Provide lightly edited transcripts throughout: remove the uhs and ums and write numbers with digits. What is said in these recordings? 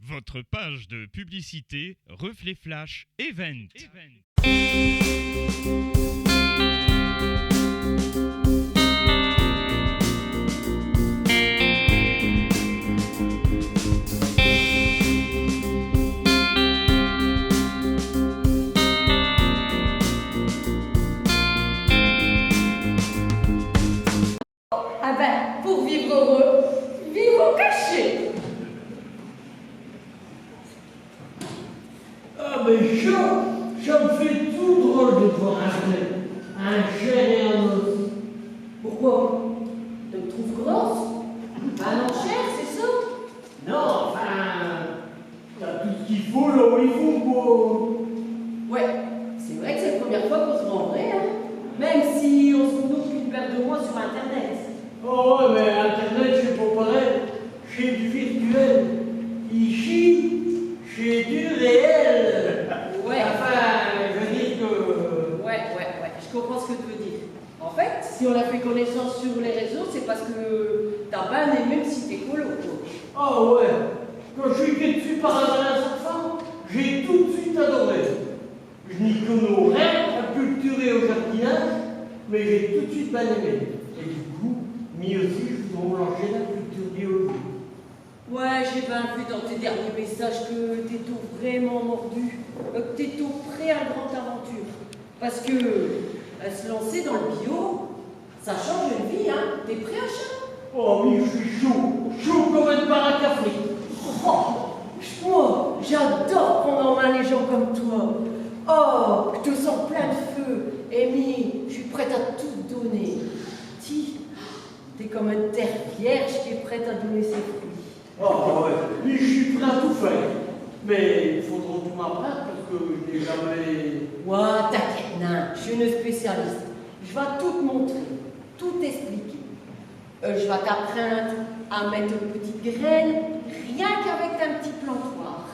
Votre page de publicité Reflet Flash Event. Ah ben, pour vivre heureux, vivons cachés. Ah mais ça me fait tout drôle de voir un chair et un os. Pourquoi? Tu me trouves grosse? Un enchère, c'est ça? Non, enfin, t'as tout ce qu'il faut là où il faut, quoi. Ouais, c'est vrai que c'est la première fois qu'on se rend vrai, hein? Même si on se coupe une paire de mois sur Internet. Oh ouais, mais Internet, c'est pas pareil. C'est du virtuel. Ici, c'est du réel. Ouais. Enfin, je veux dire que... Ouais, je comprends ce que tu veux dire. En fait, si on a fait connaissance sur les réseaux, c'est parce que t'as pas les mêmes sites écolos, quoi. Ah ouais, quand je suis été dessus par hasard à cette femme, j'ai tout de suite adoré. Je n'y connais rien à culture et au jardinage, mais j'ai tout de suite bien aimé. Et du coup, moi aussi, je dois mélanger la culture biologique. Ouais, j'ai bien vu dans tes derniers messages que t'es vraiment mordu, que t'es prêt à une grande aventure. Parce que se lancer dans le bio, ça change une vie, hein. T'es prêt à ça? Oh, mais je suis chaud comme un paracafé. Oh, moi, j'adore prendre en main les gens comme toi. Oh, je te sens plein de feu. Amy, je suis prête à tout donner. T'es comme une terre vierge qui est prête à donner ses fruits. Oh ouais, mais je suis prêt à tout faire. Mais il faudra tout m'apprendre parce que je n'ai jamais... Ouais, t'inquiète, nain, je suis une spécialiste. Je vais tout te montrer, tout t'expliquer. Je vais t'apprendre à mettre une petite graine, rien qu'avec un petit plantoir.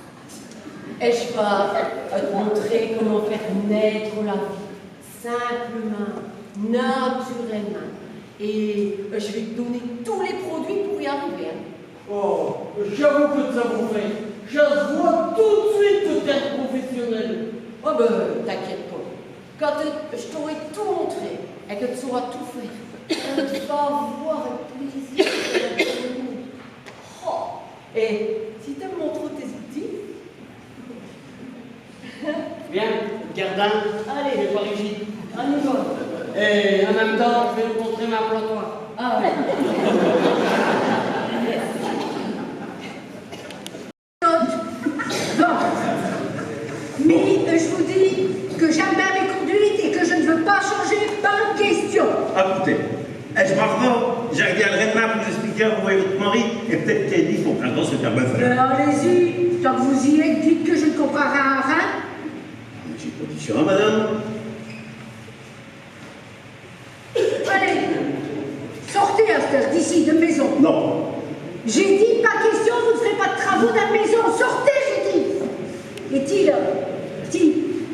Et je vais te montrer comment faire naître la vie, simplement, naturellement. Et je vais te donner tous les produits pour y arriver. Hein. Oh, j'avoue que ça vous fait. Je vois tout de suite le terme professionnel. Oh ben, t'inquiète pas. Quand je t'aurai tout montré et que tu sauras tout faire, tu vas avoir un plaisir. Oh. Et si tu me montres tes outils... Viens, gardin. Allez, mais pas rigide. on y va. Et en même temps, je vais vous montrer ma plantoir. Ah ouais. Mais je vous dis que j'aime bien mes conduites et que je ne veux pas changer, pas de question. Écoutez, je m'en vais, je reviendrai demain pour vous expliquer à vous et votre mari, et peut-être qu'elle dit qu'on prendra ce terme faire. Allez-y, tant que vous y êtes, dites que je ne comprends rien à rien. J'ai pas dit sur un, madame. Allez, sortez à cette heure d'ici, de maison. Non. J'ai dit pas question, vous ne ferez pas de travaux dans la maison. Sortez, j'ai dit. Et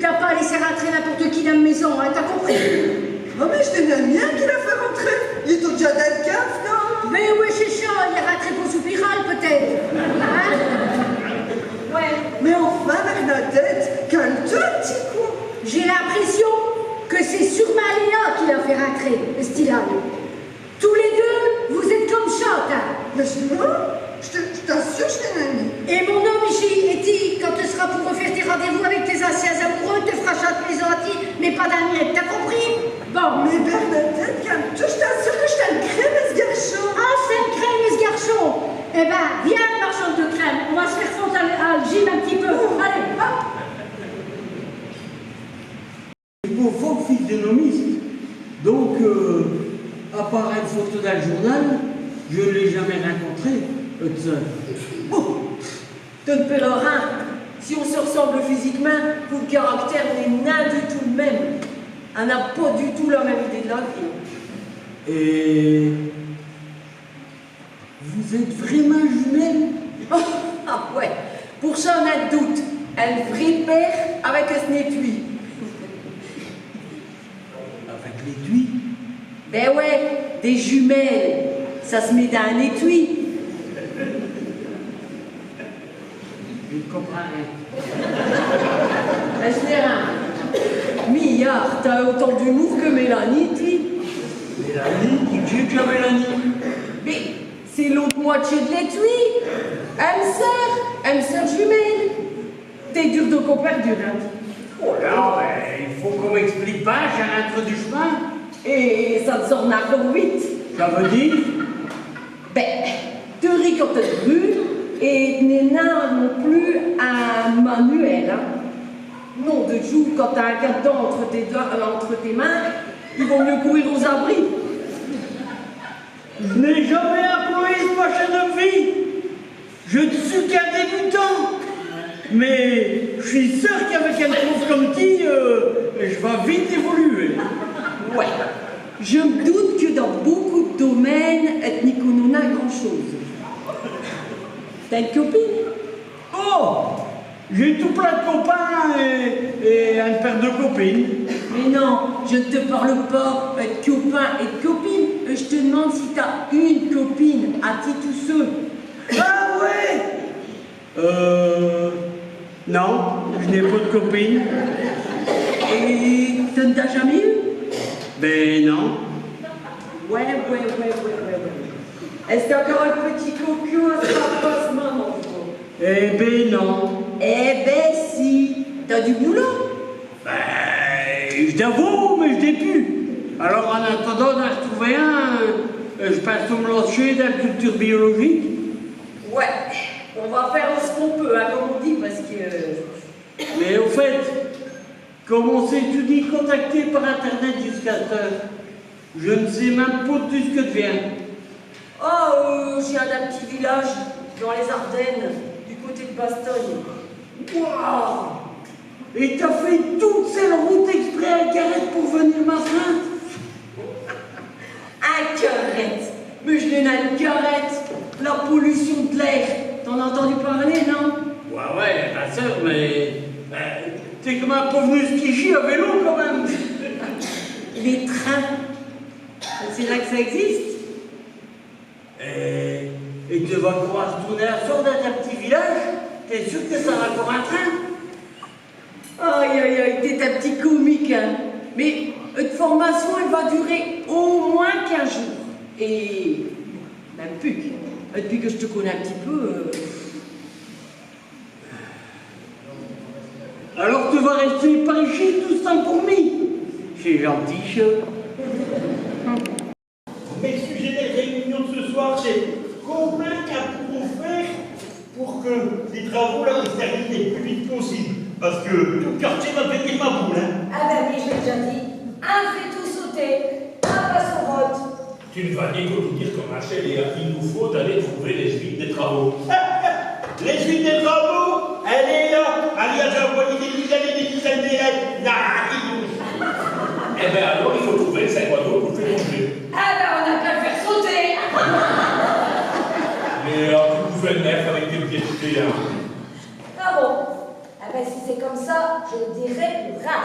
t'as pas laissé rentrer n'importe qui dans la maison, hein, t'as compris? Oh mais je t'ai bien qui l'a fait rentrer. Il est déjà dans le cave, non? Mais ouais, c'est ça, il est rentré pour soupirale peut-être. Hein? Ouais. Mais enfin, Bernadette, calme-toi, petit con. J'ai l'impression que c'est sûrement Léa qui l'a fait rentrer, le stylal. Tous les deux, vous êtes comme ça, hein. Mais je t'assure, je t'ai ami. Et mon homme, Eti, quand tu seras pour refaire tes rendez-vous avec tes anciens amoureux, te fera chanter les Antilles, mais pas d'un miette, t'as compris? Bon. Mais Bernadette, calme-toi, je t'assure que je t'aime crème, ce garçon. Ah, c'est une crème, ce garçon. Eh ben, viens, marchande de crème, on va se faire fondre à le gym un petit peu. Allez, hop. Pour faux physionomiste. Donc, à part une photo dans le journal, je ne l'ai jamais rencontré, ça. Oh, Tonne Pèlerin, si on se ressemble physiquement, pour le caractère n'est rien du tout le même. On n'a pas du tout la même idée de la vie. Et vous êtes vraiment jumelles? Oh, ah ouais, pour ça on a de doute. Elle vraie paire avec un étui. Avec l'étui? Ben ouais, des jumelles, ça se met dans un étui. Je ne comprends rien. Je n'ai rien. Millard, t'as autant d'humour que Mélanie, tu. Mélanie, qui dit que la Mélanie? Mais c'est l'autre moitié de l'étui. Elle me sert jumelle. T'es dur de compère dur, hein. Oh là, il faut qu'on m'explique pas, j'ai rentré du chemin. Et ça te sort encore 8. Ça veut dire? Ben, te ris quand t'es brûle, et Néna non plus un manuel, hein. Non, de jour, quand t'as un cadran entre tes mains, il vaut mieux courir aux abris. Je n'ai jamais employé ce machin de vie. Je ne suis qu'un débutant. Mais je suis sûr qu'avec un prof comme qui, je vais vite évoluer. Ouais, je me doute que dans beaucoup de domaines, n'y connaît pas grand-chose. T'as une copine? Oh, j'ai tout plein de copains et une paire de copines. Mais non, je ne te parle pas de copains et de copines. Je te demande si t'as une copine à ti tout seul. Ah ouais? Non, je n'ai pas de copine. Et tu n'as jamais eu? Ben non. Ouais. Est-ce qu'il y a encore un petit cocu à ce moment, mon frère? Eh ben non. Eh ben si. T'as du boulot? Ben, je t'avoue, mais je n'ai plus. Alors en attendant d'en retrouver un, je passe au lancer de la culture biologique. Ouais, on va faire ce qu'on peut, hein, comme on dit, parce que... Mais au fait, comment sais-tu dit contacter par internet jusqu'à cette heure? Je ne sais même pas d'où ce que tu viens. Oh, je viens d'un petit village dans les Ardennes, du côté de Bastogne. Waouh! Et t'as fait toute cette route exprès à Carrette pour venir m'astreindre? Un carrette. Mais je n'ai une carrette. La pollution de l'air. T'en as entendu parler, non? Ouais, ma soeur, mais... t'es comme un pauvre skichi à vélo, quand même. Les trains. C'est là que ça existe. Et tu vas pouvoir retourner à soir dans un petit village? T'es sûr que ça va pour un train? Aïe, t'es un petit comique, hein. Mais une formation, elle va durer au moins 15 jours. Et même plus. Depuis que je te connais un petit peu... Alors tu vas rester par ici tout ça pour moi? C'est gentil, chat. Mais le sujet des réunions de ce soir, c'est combien qu'à-t-on faire pour que les travaux là se terminent le plus vite possible? Parce que tout le quartier va péter ma boule, hein. Ah ben oui, je l'ai déjà dit. Un fait tout sauter, un passe au vote. Tu ne vas écouter dire comme Rachel et il nous faut aller trouver les suites des travaux. Les suites des travaux, elle est là. Elle y a déjà envoyé des dizaines et des dizaines d'élèves. Eh bien alors, il faut trouver le 5 oiseaux pour faire manger. Ah ben on n'a qu'à le faire sauter. Mais tu pouvais le mettre avec des pieds de pied, hein. Ah bon? Ah ben si c'est comme ça, je ne dirai plus rien.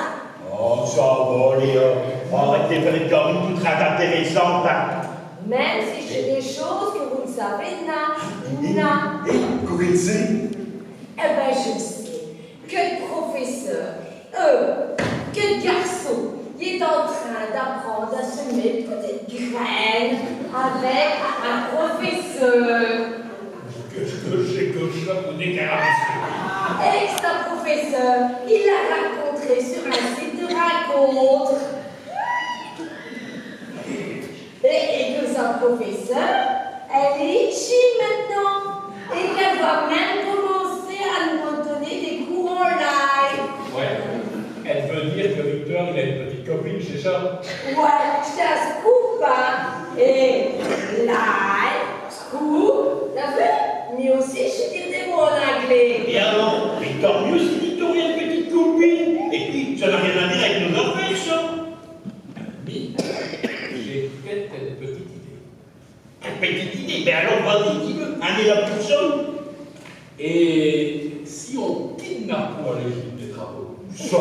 Oh, ça va, Léa. Arrête de faire une connerie toute intéressante, hein. Même si j'ai des choses que vous ne savez, na. Qu'est-ce que tu sais? Eh ben je sais que le professeur, que le garçon, il est en train d'apprendre à semer de petites graines avec un professeur. Qu'est-ce que j'ai que ça pour des carabisters? Et que ce professeur, il l'a rencontré sur un site de rencontre. Et que sa professeur, elle est ici maintenant. Et qu'elle va même commencer à nous donner des cours en live. Ouais. Elle veut dire que Victor, il a une petite copine, c'est ça? Ouais, je t'ai un scoop, hein. Et live, scoop, t'as vu? Mais aussi, je dis des mots en anglais. Et alors, mais tant mieux si Victor a une petite copine. Et puis, ça n'a rien à dire avec nos affaires, ça. Mais j'ai peut-être une petite idée. Une petite idée. Ben alors, vas-y, dis-le. Un est là pour ça. Et si on kidnappe pour aller suivre des travaux? Ça,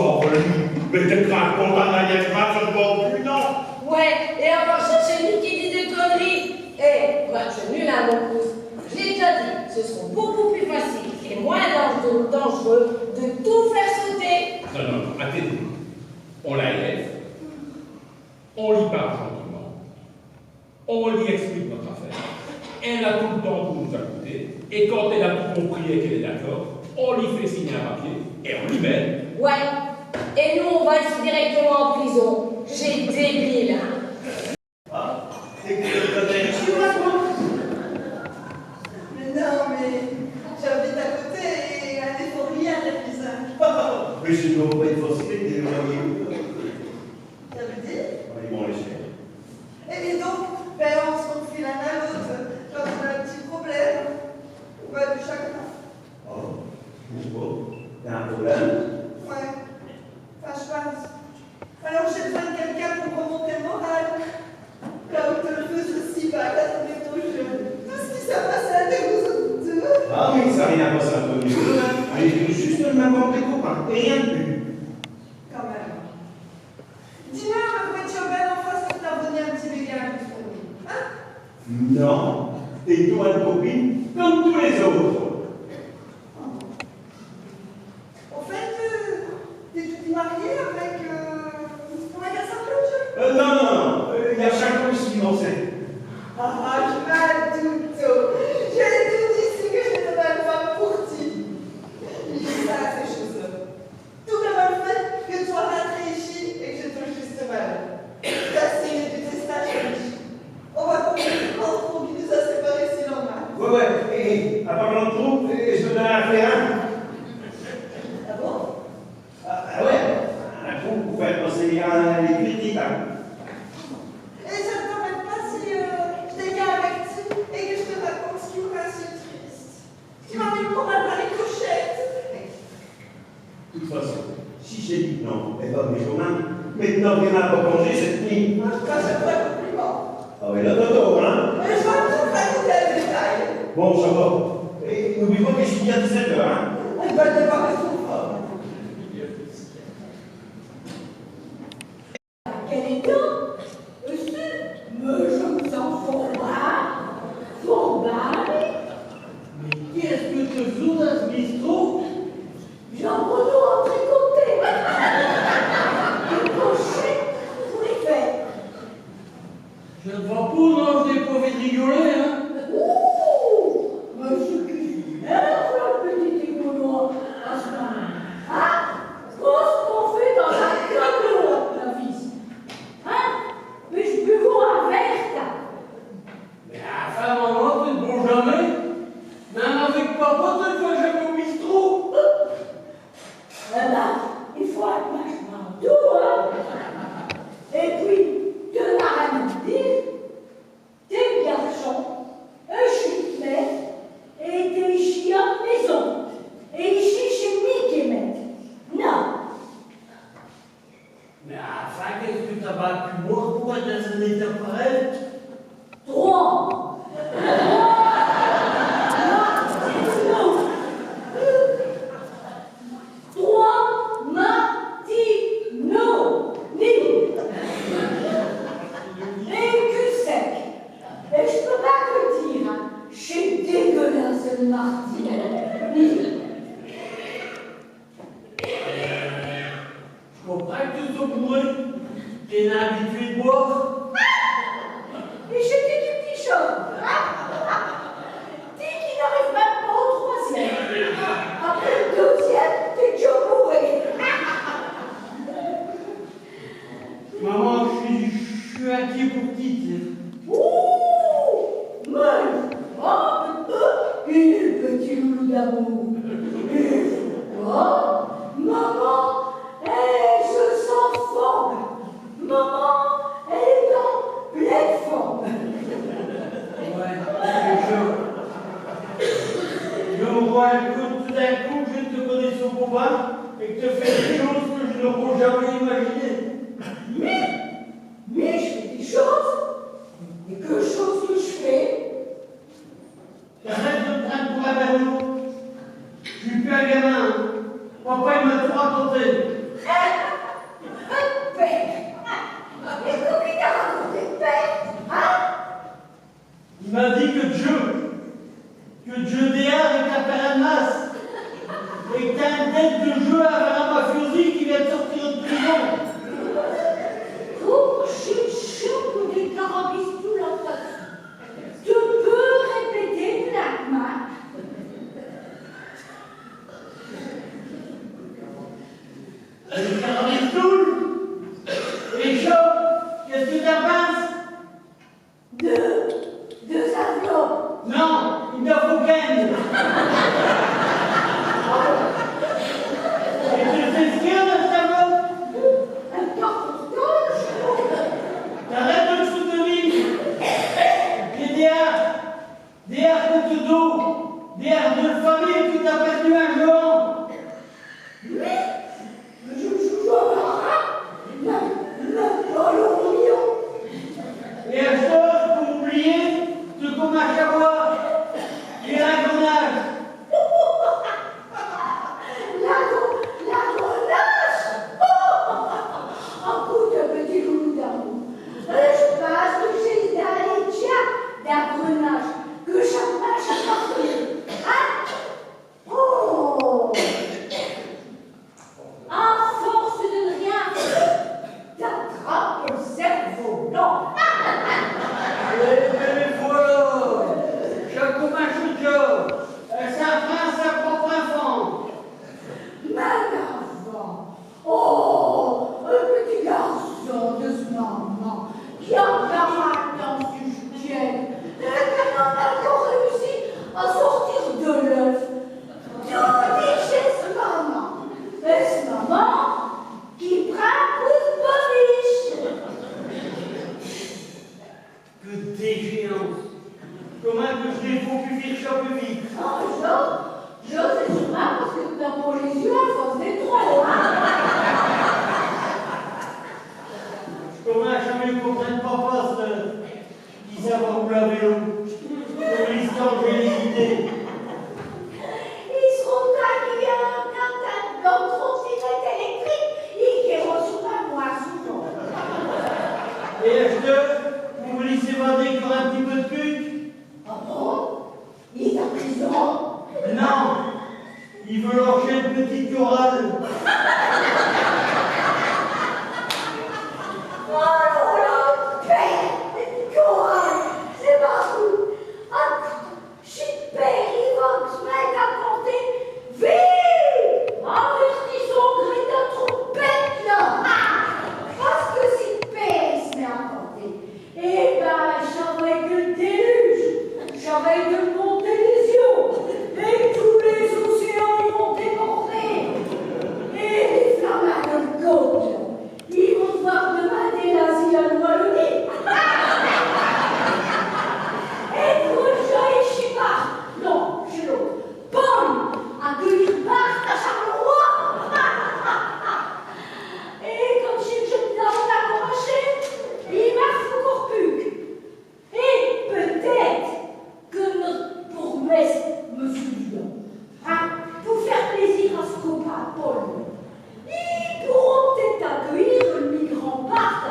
mais t'es pas un condamné à y être mal, ça ne va plus, non. Ouais, et avant ça, c'est lui qui dit des conneries. Eh, moi, je suis nul à mon pouce. Je l'ai déjà dit, ce seront beaucoup plus faciles et moins dangereux peu dangereux de tout faire sauter. Non, non, non, attendez. On la élève, on lui parle gentiment, on lui explique notre affaire, elle a tout le temps pour nous écouter, et quand elle a tout compris et qu'elle est d'accord, on lui fait signer un papier et on libère. Ouais, et nous on va directement en prison. J'ai débile, hein. Ah, c'est que tu vois quoi? Mais non, mais j'habite à côté et elle n'est pour rien, la visage. Mais je ne dois pas être forcé de l'éloigner. Ça veut dire? Ils vont les faire. Et dis donc, ben on se confie l'un à l'autre quand on a un petit problème. Ou pas de chacun. Oh, bon, t'as un problème? Ouais. Enfin, je pense. Alors j'ai besoin de quelqu'un pour remonter le moral. Comme te le feu ceci, bah là, on est trop jeune. Tout ce qui s'est passé à nous deux. Ah oui, ça n'a rien à passer entre nous deux. Allez, juste le même bande des copains, et rien de plus. Quand même. Dis-moi, ma voiture belle en face pour t'abonner un petit béguin pour nous. Hein? Non, t'es toi une copine comme tous les autres. En fait, t'es tout marié avec ton magasin de Non, non, non, il y a chacun ce qui m'en sait. Ah, je m'adoute. J'ai tout dit ici que j'étais une femme pour ti. Il dit ça à ces choses-là. Tout le mal fait que toi réfléchis et que je touche juste mal. T'as signé du testage. On va comprendre trop qui nous a séparés si longtemps. Ouais, ouais, et à part l'autre trou, je te donne un faire un. Ah bon? Ah ouais, un trou pour faire passer les critiques. Et ça ne t'embête pas si je t'égare avec toi et que je te raconte ce qui me rend si triste. Ce qui m'a mis pour mal par les cochettes. De toute façon, si j'ai dit non, eh ben, mes journaux, maintenant, il n'y en a pas congé cette nuit. Moi, je passe un vrai compliment. Ah oui, là, Toto, hein? Mais je vais tout raconter à détail. Bon, ça va. Et n'oublie pas que je finis à 17h, hein? Elle va démarrer son fort. Quel état? Mais je me sens fourba. Mais qu'est-ce que te fout dans ce bistrot? Jean-Renaud en tricoté. Le crochet pour les faire. Je ne vois pas non, je n'ai pas envie de rigoler, hein? Ouh! Monsieur cuisinière, le petit rigolo. Hein? Qu'est-ce qu'on fait dans un tableau, la fille? Hein? Mais je buvons un verre. Mais enfin, maman, tu ne bois jamais? Même avec papa, tu ne fais jamais au bistrot? Eh ben, il faut être vachement doux, hein? Et puis, tu n'as rien à dire. T'es garçon, un chiflet, et t'es chiant maison. Et ici, c'est Mickey Mac. Non. Mais enfin, qu'est-ce que t'as battu moi pour être dans un état pareil? 3. Je comprends que tu sois bourré. T'es habitué de boire. Et j'étais du petit chauve. Dis qu'il n'arrive même pas au 3e. Après le 2e, t'es déjà bourré. Maman, je suis inquiet pour Tite. Ouh! Mais, il est le petit loulou d'amour. Oh, maman, elle se sent forte. Maman, elle est en pleine forme. Ouais, c'est chaud. Je me rends compte tout d'un coup que je te connais son copain et que tu fais des choses que je n'aurais jamais imaginées. Mais je fais des choses. Et que chose que je fais? Arrête de me prendre pour un berlot. Je suis plus un gamin. Papa, il m'a trop raconté. Père. Et comment il t'a raconté, père? Hein? Il m'a dit que Dieu D.A. est un père de masse. Et Et que t'as une tête de jeu avec un mafiosi qui vient de sortir de prison. Oh, j'ai chaud pour des carabistes tout la face. Tu peux répéter Blackman? Les carabistoul. Les chauds. Qu'est-ce que t'en penses? Deux avions. Non, il en faut qu'un. Et tu sais ce qu'il y a dans ce tableau? Un carton. T'arrêtes de te foutre de vie. Et des airs contre dos, des airs de famille que t'as perdu un jouant. Mais je joue à le million. Et un chose pour oublier ce qu'on m'a à boire. Et l'engrenage. L'engrenage. Un coup de petit loup d'amour. Je passe que j'ai d'aller d'engrenage que chaque match a parti. Hein? Oh! À force de ne rien faire, t'attrapes le cerveau blanc. Et voilà. Chaque match de job. Ça prend sa propre enfant. Madame, oh, un petit garçon de ce maman qui a un dans ce sujet et qui n'a pas encore réussi à sortir de l'œuf. Tout dit chez ce maman. Et ce maman qui prend un coup de boliche. Que déchéance. Comment que je les faut plus vite, ça plus vite. Oh, j'ose sûrement parce que t'as pour les yeux à force des trop, hein? Comment jamais comprenne papa qui savoir où la vélo. Pour l'histoire, j'ai hésité. Ils seront taillés dans une trottinette électrique et qui reçoit un moisson. Et H2, vous me laissez bander encore un petit peu de pute? Ah bon? Il est en prison? Non, il veut lancer une petite chorale. Oh là, père, chorale, c'est partout. Super, il va se mettre à chanter. Vite! Avertissons Greta trompette là! Parce que si père il se met à chanter, eh ben, ça va être le déluge, ça va être de monter les yeux, et tous les océans ils vont déborder. Et les flammes de côte, ils vont devoir demander l'asile à Wallonie. Et pour le jeu et Chimard, non, c'est l'autre. Paul, accueillir Bart à Charleroi. Et comme si le jeune homme l'a commencé, il marche au corpuc. Et peut-être que notre bourgmestre, monsieur Dion, pour faire plaisir à ce copain Paul, ils pourront peut-être accueillir le migrant Bart.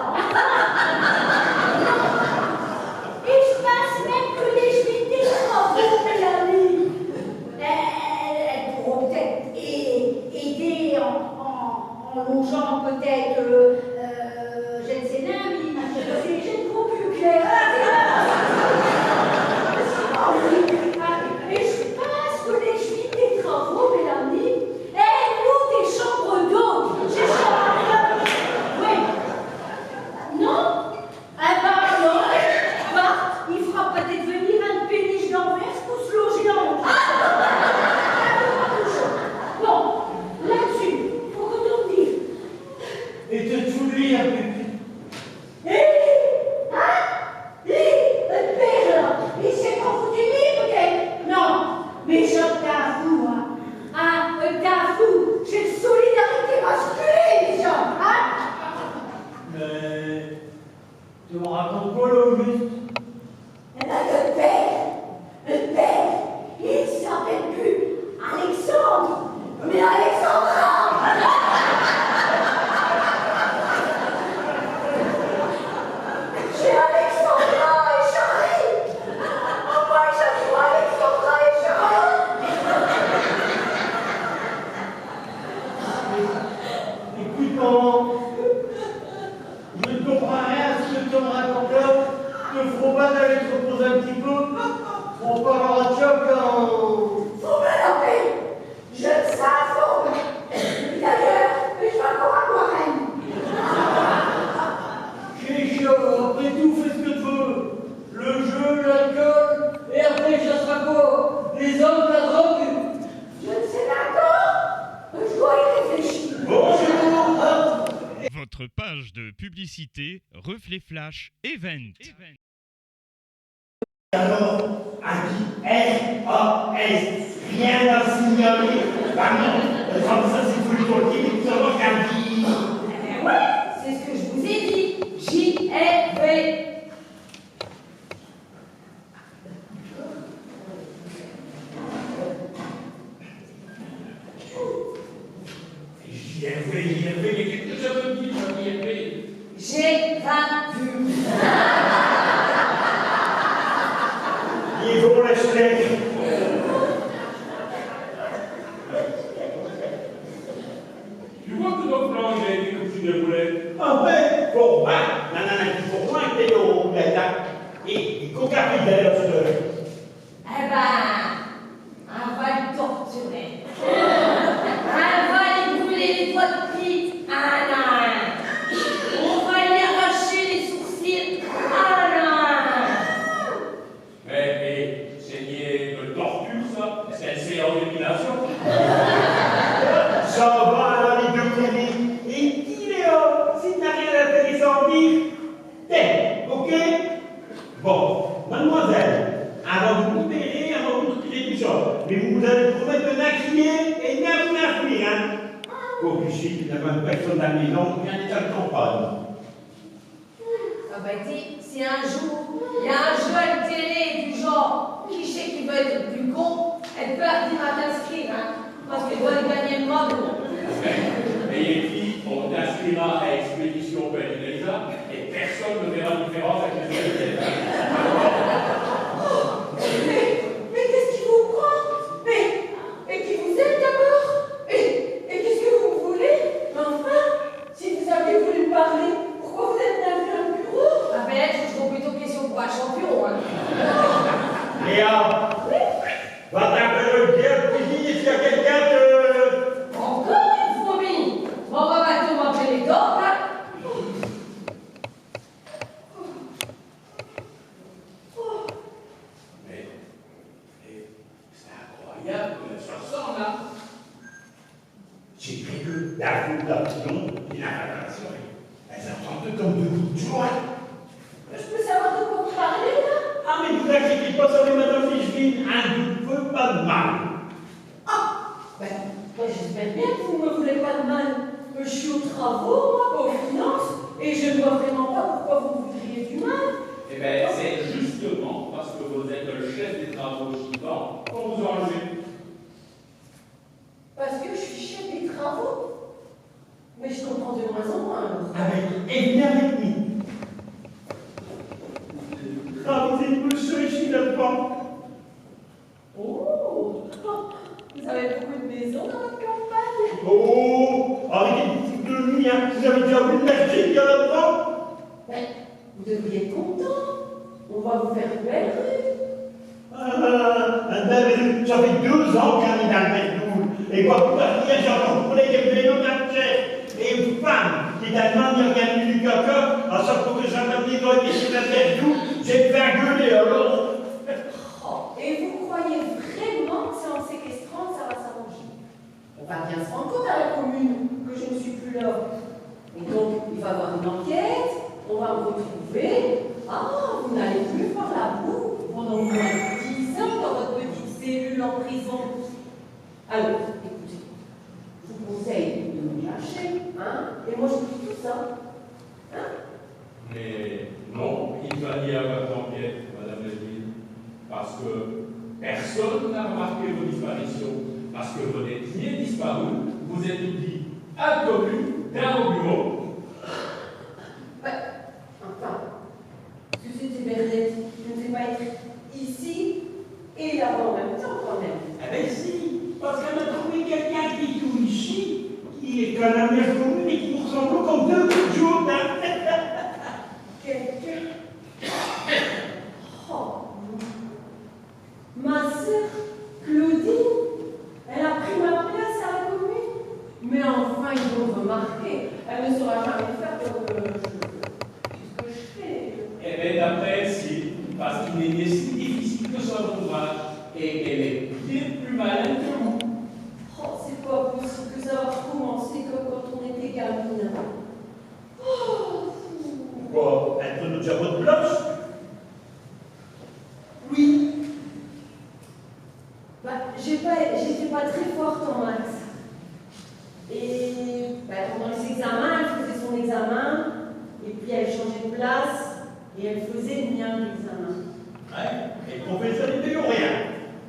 Et je pense même que les Juifs des travaux, Mélanie, elles pourront peut-être aider en longeant peut-être, je ne sais pas, mais j'ai une trop plus clair. Et je pense que les Juifs des travaux, Mélanie, elles louent des chambres d'hôtes. J'ai chambres. Oui. Non? Eh ben non. Bart, il fera peut-être venir un péniche d'Anvers pour se loger dans le Bon, là-dessus, faut que tu me dises. Et votre page de publicité Reflet Flash Event. Alors, A-I-R-A-S, rien à signaler. Ah non, ça c'est tout le temps qui nous avons qu'à dire. Eh bien ouais, c'est ce que je vous ai dit. J-R-V. JRV, mais qu'est-ce que ça veut dire, JRV? J'ai pas vu. Ils vont les schlecht. Tu vois que notre plan, il a été comme tu déroulais. Ah ouais, pour moi, pour moi, t'es au l'état. Et coca d'ailleurs, Eh ben, on va le torturer. On va lui brûler les doigts de pite un à un. On va lui arracher les sourcils un à un. Mais saigner de torture, ça, c'est en domination. ça va alors les deux connus. Et dis-le, si t'as rien d'intéressant à dire, t'es, ok? Bon, mademoiselle, avant de vous libérer, avant de vous retirer du sort, mais vous allez promettre de n'acquiller et de bien vous affluer, hein? Pour que si tu n'as pas de personne à la maison, bien des salles de campagne. Ah bah dis, si un jour, il y a un jeu à la télé du genre, qui sait qui veut être le plus con, elle peut arriver à t'inscrire, hein, parce qu'elle doit gagner le mode. Et les filles, on t'inscrira à Expédition Belle-Elisa et personne ne verra la différence avec les autres. Mais qu'est-ce qui vous prend? Et qui vous êtes d'abord? Et qu'est-ce que vous voulez? Enfin, si vous aviez voulu me parler, pourquoi vous êtes venu à un bureau? Ah ben là, je trouve plutôt question pour un champion, hein. Léa, va t'appeler le bien cuisine s'il y a quelqu'un de... Encore une fourmi. On va bientôt m'appeler les dents, hein. Mais c'est incroyable comme ça ressemble, là. J'ai pris que la route d'Apion et la relation. Elles entendent comme deux bouts de joie. Je peux savoir de quoi vous parlez, là? Ah, mais vous inquiétez pas, ça va, madame Ficheville, un ne veut pas de mal. Ah, ben, j'espère bien que vous ne me voulez pas de mal. Je suis aux travaux, moi, pas aux finances, et je ne vois vraiment pas pourquoi vous voudriez du mal. Eh bien, c'est justement parce que vous êtes le chef des travaux suivants qu'on vous a enlevé. Parce que je suis chef des travaux. Mais je comprends de moins en moins. Et bien avec nous. Ah, vous êtes monsieur ici là-dedans. Oh, vous avez beaucoup de maisons dans votre campagne? Oh, avec des petites de nuit, hein. Vous avez déjà vu le merdier qu'il y a là-dedans? Ben, vous devriez être content. On va vous faire une belle rue. Un bel rue. Ça fait 2 ans que j'en ai dans le Merdoul. Et quoi pour partir, j'ai encore roulé des vélos dans le chef. Et une femme qui t'a demandé de gagner du caca, à chaque fois que j'entends des gars qui sont dans le Merdoul, j'ai fait gueuler alors. Oh, et vous croyez vraiment que c'est en séquestrant que ça va s'arranger? On va bien se rendre compte à la commune que je ne suis plus là. Et donc, il va y avoir une enquête, on va me retrouver. Ah, vous n'allez plus voir la boue pendant au moins 10 ans dans votre petite cellule en prison. Alors, écoutez, je vous conseille de me lâcher, hein? Et moi, je vous dis tout ça. Hein? Mais non, il va y avoir d'enquête, Madame Leville, parce que personne n'a remarqué vos disparitions, parce que vous n'êtes ni disparu, vous êtes dit inconnu dans vos bureaux. Ouais, enfin, que c'était Bernette, je ne sais pas être ici et là-bas en même temps quand même. Ah ben si, parce qu'elle a trouvé quelqu'un qui est tout ici, qui est quand même bien commune et qui nous ressemble comme 2 bouts de jour. Quelqu'un. Oh, ma sœur, Claudine, elle a pris ma place à la commune. Mais enfin, ils vont remarquer, elle ne saura jamais faire comme ce que je fais. Eh bien, d'après, si, parce qu'il est si difficile que son ouvrage, et elle est bien plus malin que vous. Oh, c'est pas possible que ça va recommencer comme quand on était gamine. Et elle faisait le mien l'examen. Ouais, et le professeur ne payait rien.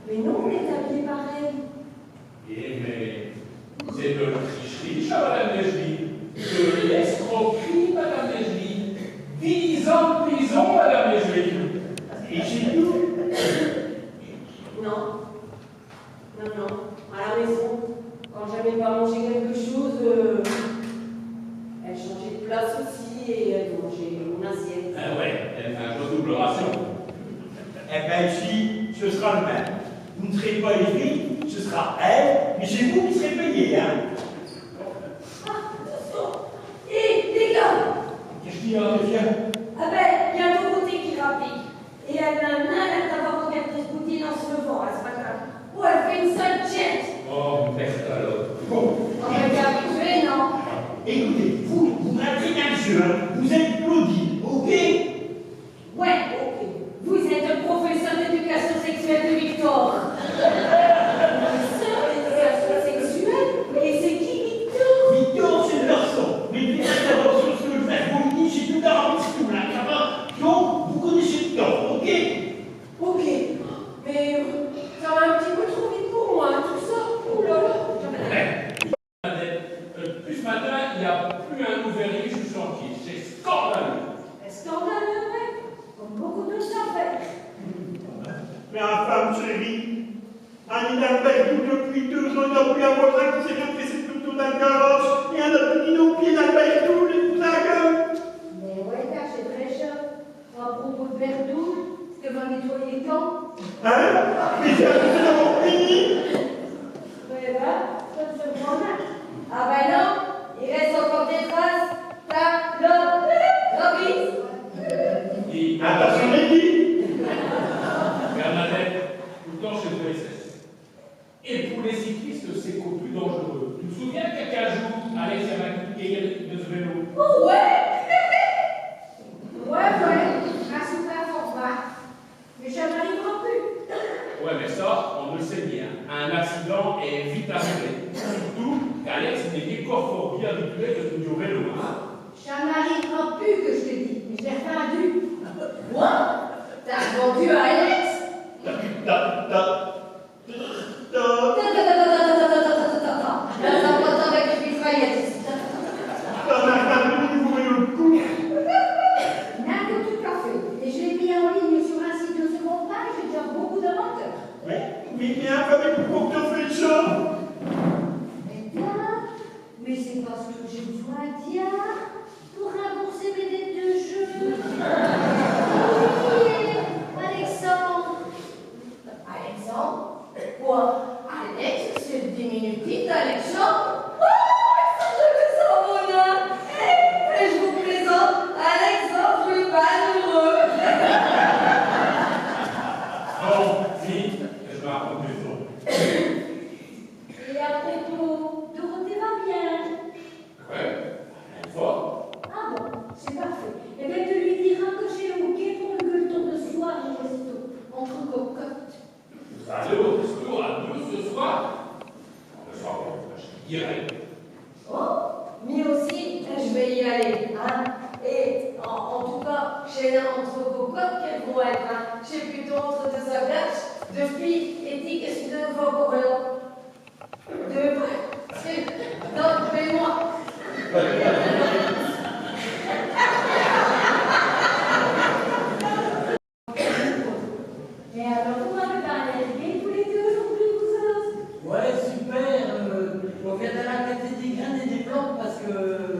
Mais non, on est habillés pareil. Eh mais, c'est de la tricherie, Madame Negeline. De l'escroquerie, Madame Negeline. 10 ans de prison, Madame Negeline. Et chez nous, Non. Non, non. À la maison, quand j'aimais pas manger quelque chose, elle changeait de place aussi et elle mangeait mon assiette. Ah ouais, elle fait un double ration. eh bien ici, ce sera le même. Vous ne serez pas les filles, ce sera elle, mais c'est vous qui serez payés, hein. Ah, attention. Et les gars, Qu'est-ce qu'il y a, monsieur? ah ben, il y a un côté qui rapplique. Et elle a l'air d'avoir regardé ce boutine en se levant à ce matin. Oh, elle fait une sale jet. Oh, merde alors. Bon, Oh, mais t'es habitué, non? écoutez, vous ratez bien le jeu, hein. Vous êtes Claudine, ok? Ouais, ok. Vous êtes un professeur d'éducation sexuelle de Victor. Professeur d'éducation sexuelle? Et c'est qui Victor? Victor, c'est le garçon. Mais les interventions sur le fait, vous me dites, j'ai tout garanti tout là, ça va? Donc, vous connaissez Victor, ok? Ok. Mais ça va un petit peu trop vite pour moi, tout ça. Ouh là là. Depuis ce matin, il n'y a plus un ouvrier sous chantier. C'est scandaleux. Un scandale, mec. Comme beaucoup de ça fait. Mais enfin, chérie, Annie Lambert, depuis 2 ans, il n'a plus un voisin qui s'est fait presser le couteau d'un garage, et un abdominal au pied d'Albert, tout, les la gueule. Mais ouais, là, c'est très cher. À propos de Verdou, tu vas nettoyer quand? Hein? Mais j'ai arrêté d'avoir fini. Ouais, bah, ça se prend mal. Ah ben non, il reste encore des traces. Ta, Robin. Et Attention, les filles. Bernadette, tout le temps chez le PSS. Et pour les cyclistes, c'est qu'au plus dangereux. Tu te souviens qu'il y a 15 jours, Alex avait gagné de ce vélo? Oh, ouais. Un super format. Mais ça n'arrivera plus. Ouais, mais ça, on le sait bien. Un accident est vite arrivé. Surtout qu'Alex n'est qu'encore fort bien habitué de tenir au vélo. Hein? Ça n'arrivera plus, que je te dis. Mais je l'ai revendu. Quoi? T'as vendu à Alex? Avec les mitraillettes. T'en as pas vu, vous voulez le coup. N'a que tout à fait. Et je l'ai mis en ligne sur un site de seconde page, j'ai déjà beaucoup d'amateurs. Mais bien, pourquoi tu as fait ça? Mais c'est parce que j'ai besoin d'IA pour rembourser mes dettes de jeu. Oui, Alexandre. Alexandre? Quoi? Alex, c'est le diminutif d'Alexandre? Oh, Alexandre, je sens mon âme. Et je vous présente Alexandre le malheureux. Bon, vite, je vais raconter ça. Et après tout, Dorothée va bien. Ouais, elle est forte. Ah bon, c'est parfait. Eh bien, tu lui diras que j'ai OK pour le gueuleton de soir au resto, entre cocottes. Vous allez au resto à 2 ce soir? Le soir, je dirais. Oh, mais aussi, je vais y aller. Hein? Et en tout cas, chez entre cocottes, qu'elles vont être. Hein? Je sais plutôt entre deux agaches, de filles et qu'est-ce que de vent pour non, fais-moi. Et alors, vous m'avez parlé bien tous les deux aujourd'hui, vous autres? Ouais, super. On vient d'aller attaquer des graines et des plantes parce que.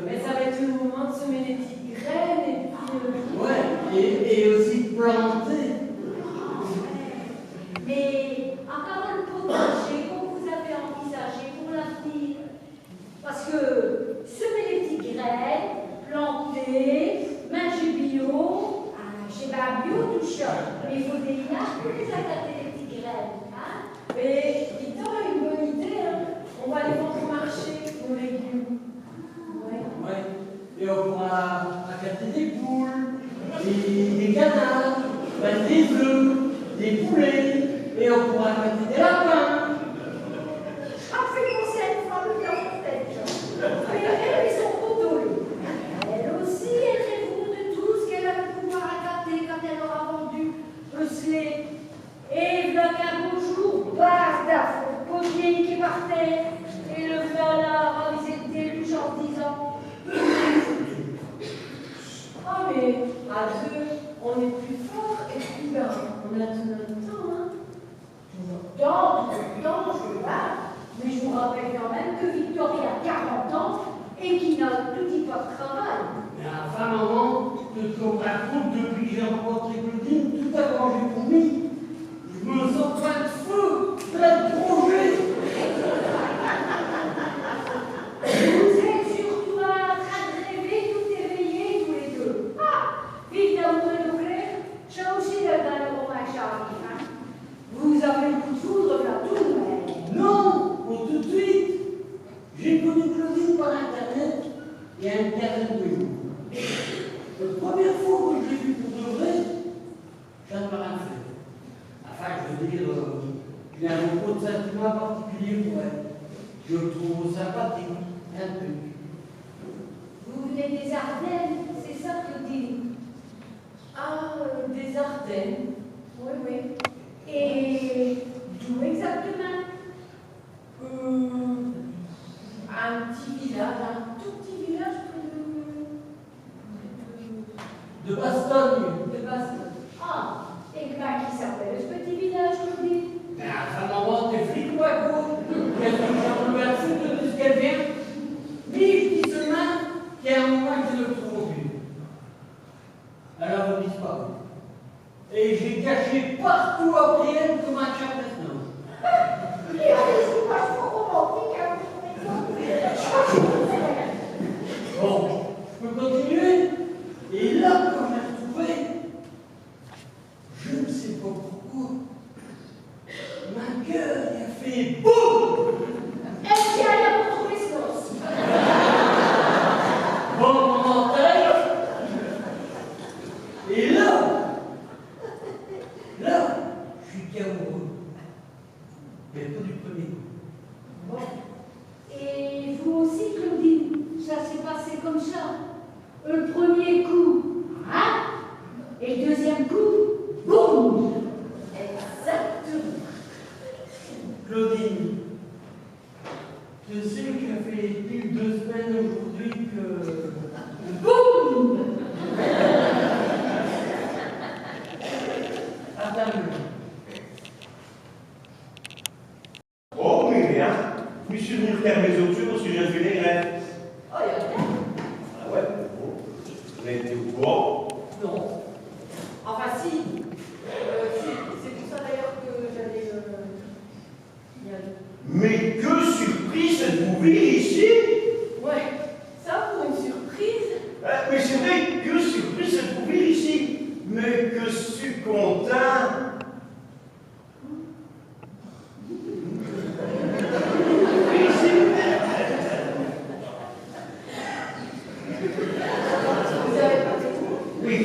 Mais ça va être le moment de semer des petites graines et puis. Ouais, et aussi planter. Mais à part le potager qu'on vous avez envisagé pour l'avenir, parce que semer les petites graines, planter, manger bio, chez bio tout ça, mais il faut des liens pour les attaquer les petites graines. Hein? Mais Victor a une bonne idée, hein. On va les vendre au marché, nos légumes. Ouais. Ouais. Et on pourra attaquer des poules, des canards, ben des œufs, des poulets, et on pourra attaquer des lapins. Ah, fait penser à une femme bien en tête. Mais elle et son poteau. Elle aussi, elle rêve de tout ce qu'elle va pouvoir attaquer. et qui n'a tout dit pas de travail. Mais enfin, maman, te raconte depuis que j'ai rencontré Claudine, tout a changé pour lui. Je me sens plein de feu, plein de projets. Vous êtes surtout en train de rêver tout éveillés tous les deux. Ah, vive d'amour et de clair, j'ai aussi le ballon à Charlie. Hein. Vous avez le coup de foudre là tout de même. Non, pour tout de suite. J'ai connu Claudine par Internet il y a une quinzaine de jours. La première fois que je l'ai vue pour de vrai, ça ne m'a rien fait. Enfin, je veux dire, il a un propos de sentiment particulier pour elle. Je le trouve sympathique, un peu. Vous venez des Ardennes, c'est ça, Claudine? Ah, des Ardennes. Oui, oui. Et d'où exactement? Un petit village, un tout petit village De Bastogne. de Bastogne. Ah, et comment qui s'appelle ce petit village, Claudine? Mais enfin, maman, t'es flic ou pas, quoi? Qu'est-ce que j'en veux à foutre de ce qu'elle vient? Mais je dis seulement qu'il y a un moment que je le trouve plus. Elle a disparu. Et j'ai caché partout après elle comme un chat maintenant. Et allez-y, pas trop romantique, hein, Bon, je peux continuer. Et là, quand j'ai retrouvé, je ne sais pas pourquoi, ma gueule a fait boum. est-ce qu'il y a rien pour trouver ce gosse? Bon commentaire. Et là, je suis qu'amoureux. Mais pas du premier coup. Bon. Et vous aussi, Claudine, ça s'est passé comme ça. Le premier coup, hein? Et le deuxième coup, boum! Exactement. Claudine, je sais que ça fait plus de 2 semaines aujourd'hui que... Boum! Attends. Oh, mais rien. Je suis venu faire mes autres parce que j'ai fait les grèves. Oh, il y a rien. Ah ouais, bon. Vous avez été au courant? Non. Enfin, si. C'est pour ça d'ailleurs que j'allais y aller. Mais que surprise êtes-vous venus ici? Ouais, ça pour une surprise. Mais c'est vrai, que surprise êtes-vous venus ici? Mais que je suis content. Vous avez pas tout. Oui.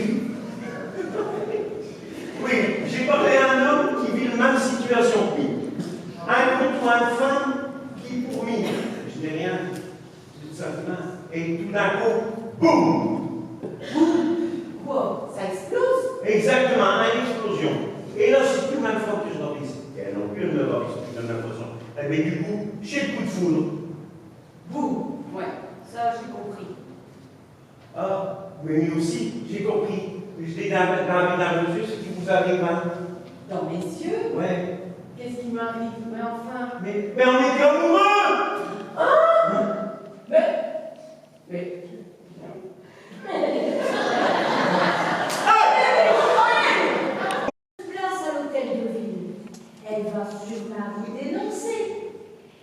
Oui, j'ai parlé à un homme qui vit la même situation que lui. Un couple ou une femme qui, pour lui, je n'ai rien, tout simplement, et tout d'un coup, boum! Quoi? Ça explose? Exactement, une explosion. Et là, c'est plus la même fois que je leur dis. Elles n'ont plus de me voir, c'est plus de même façon. Mais du coup, j'ai le coup de foudre. Boum. Ouais, ça j'ai compris. Ah, mais lui aussi, j'ai compris. Je dis dans la mesure, ce qui vous arrive, hein. Dans mes yeux? Ouais. Qu'est-ce qui m'arrive? Mais enfin. Mais on était amoureux! Hein? Mais. Place à l'hôtel de ville. Elle va sûrement vous dénoncer.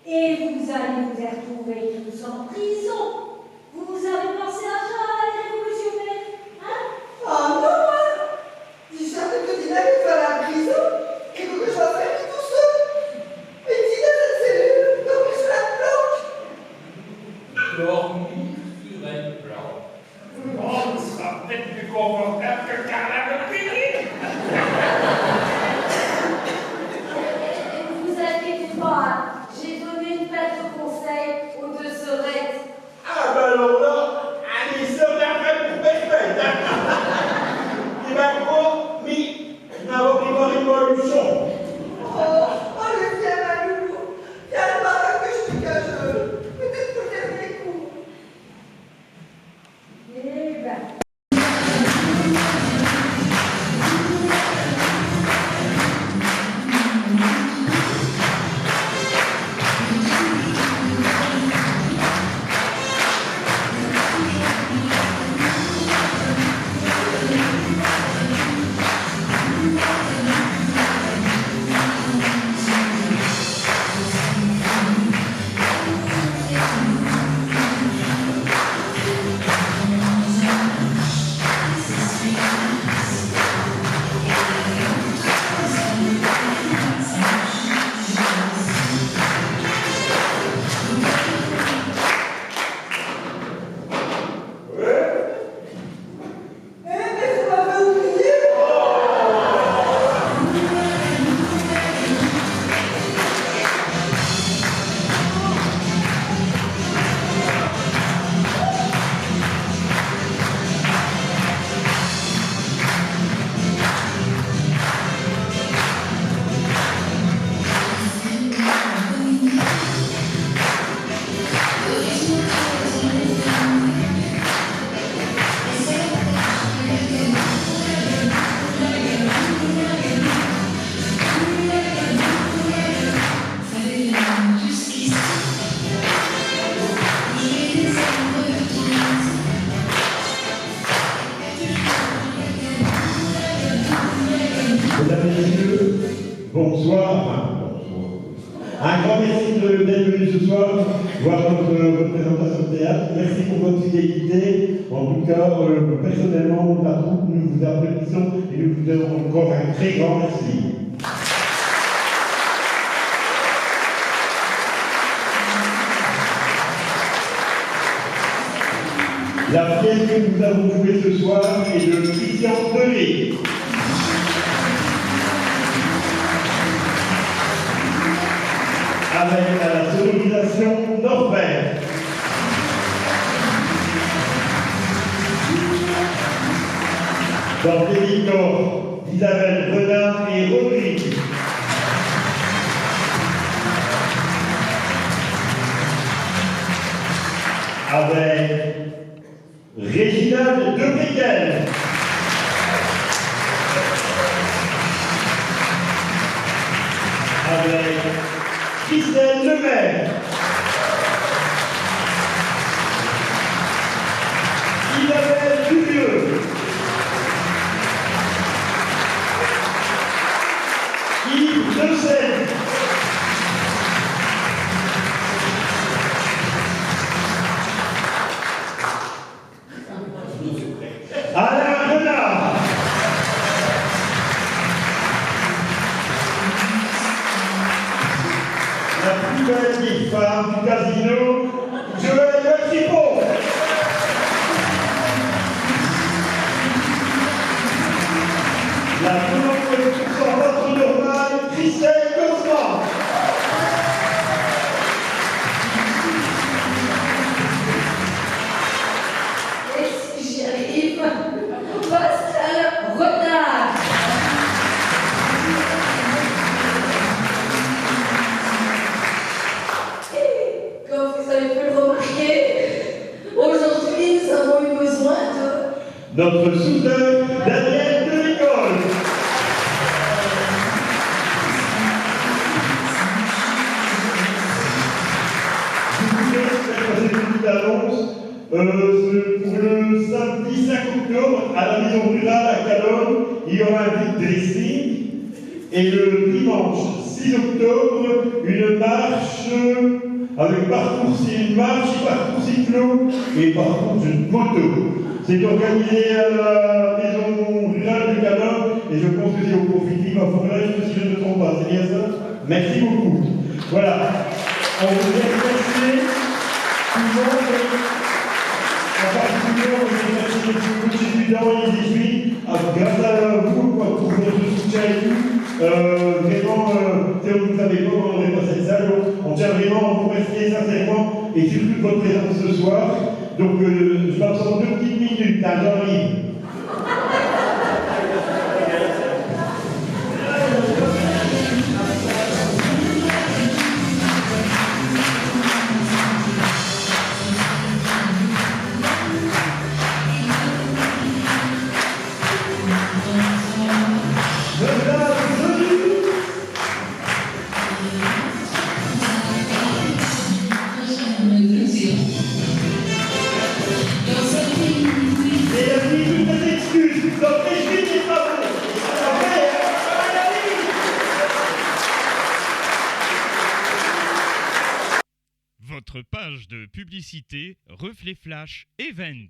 Et vous allez vous retrouver tous en prison. Vous avez pensé à ça, les révolutionnaires? Hein? Ah non, hein. Dis jamais que Dina est à la prison et que je vais faire tout seul. Mais Dina, cette cellule, dormir sur la planche. Dormir sur une planche. Oh, ce sera peut-être plus confortable que Carla de Pini. Vous inquiétez pas, hein. J'ai donné une paire de conseils aux deux sœurettes. Ah ben alors là, allez, ça la fête pour perfect, hein. Et ben quoi, mais, n'avons pas révolution. Oh, allez, viens, ma loulou. Viens, le matin que je te cache. Peut-être pour le dernier coup. voir votre présentation de théâtre. Merci pour votre fidélité. En tout cas, personnellement, la troupe, nous vous applaudissons et nous vous donnons encore un très grand merci. La pièce que nous avons jouée ce soir est de Christian Delay. Avec à la sonorisation Norbert. Dans les décors d'Isabelle Renard et Rodrigue. Avec Réginald Debriquel. Avec Christelle Lemaire. Isabelle Duvieux. Yves Decel. Alain Renard. La plus belle des femmes du casino, Joël Le Tripot. La plus sans votre normal, Christelle Constant. Et si j'y arrive, Pascal Renard. Et comme vous avez pu le remarquer, aujourd'hui nous avons eu besoin de... Notre soudeur, Daniel de l'école. Une petite annonce. Pour le samedi 5 octobre, à la maison rurale à Calonne, il y aura un vide dressing. Et le dimanche 6 octobre, une marche avec parcours, une marche, parcours cyclo et parcours d'une moto. C'est organisé à la maison rurale de Calonne et je pense que c'est au profit d'Yves Forlage, si je ne me trompe pas. C'est bien ça? Merci beaucoup. Voilà. On vous remercie tout le monde. En particulier, on vous remercie les étudiants et les étudiants. Grâce à vous, pour votre soutien et tout. Vraiment, on ne savait pas comment on aurait passé ça. Donc, on tient vraiment à vous remercier sincèrement et surtout de votre présence ce soir. Donc, je m'absente 2 petites minutes, hein, j'arrive. Votre page de publicité Reflet Flash Event.